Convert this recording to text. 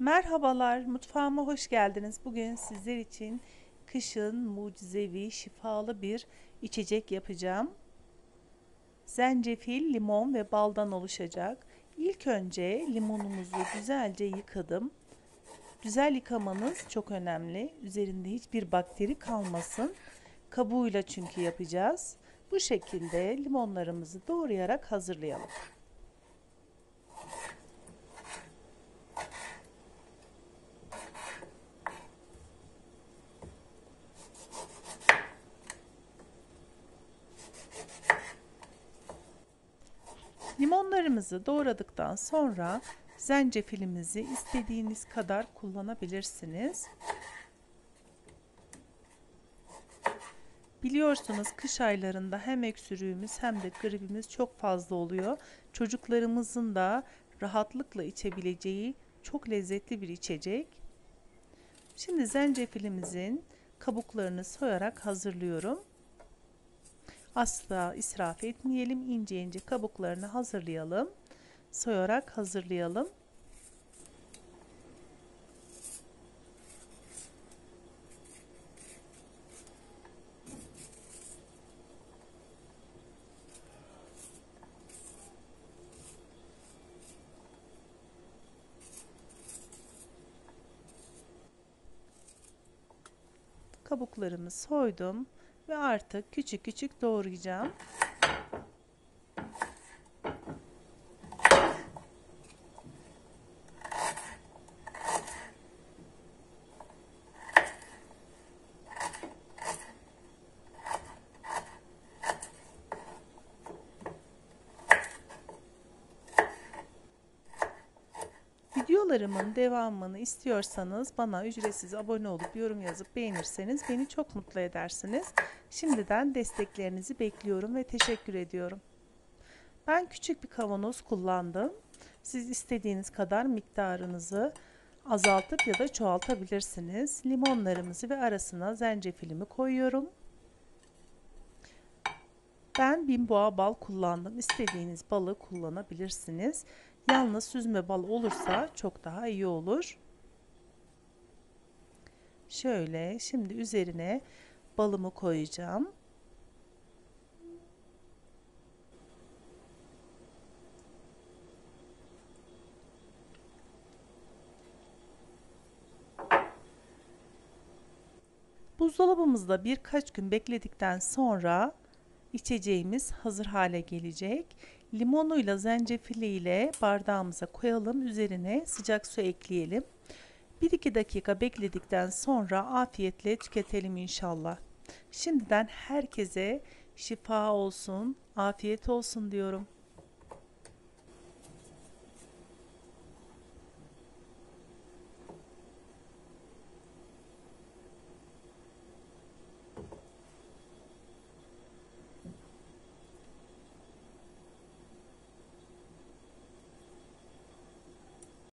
Merhabalar, mutfağıma hoş geldiniz. Bugün sizler için kışın mucizevi, şifalı bir içecek yapacağım. Zencefil, limon ve baldan oluşacak. İlk önce limonumuzu güzelce yıkadım. Güzel yıkamanız çok önemli. Üzerinde hiçbir bakteri kalmasın. Kabuğuyla çünkü yapacağız. Bu şekilde limonlarımızı doğrayarak hazırlayalım. Limonlarımızı doğradıktan sonra zencefilimizi istediğiniz kadar kullanabilirsiniz. Biliyorsunuz kış aylarında hem öksürüğümüz hem de gribimiz çok fazla oluyor. Çocuklarımızın da rahatlıkla içebileceği çok lezzetli bir içecek. Şimdi zencefilimizin kabuklarını soyarak hazırlıyorum. Asla israf etmeyelim. İnce ince kabuklarını hazırlayalım. Soyarak hazırlayalım. Kabuklarımı soydum ve artık küçük küçük doğrayacağım. Videolarımın devamını istiyorsanız bana ücretsiz abone olup yorum yazıp beğenirseniz beni çok mutlu edersiniz. Şimdiden desteklerinizi bekliyorum ve teşekkür ediyorum. Ben küçük bir kavanoz kullandım. Siz istediğiniz kadar miktarınızı azaltıp ya da çoğaltabilirsiniz. Limonlarımızı ve arasına zencefilimi koyuyorum. Ben Bimboğa bal kullandım. İstediğiniz balı kullanabilirsiniz. Yalnız süzme bal olursa çok daha iyi olur. Şöyle şimdi üzerine balımı koyacağım. Buzdolabımızda birkaç gün bekledikten sonra içeceğimiz hazır hale gelecek. Limonuyla zencefiliyle bardağımıza koyalım. Üzerine sıcak su ekleyelim. 1-2 dakika bekledikten sonra afiyetle tüketelim inşallah. Şimdiden herkese şifa olsun, afiyet olsun diyorum.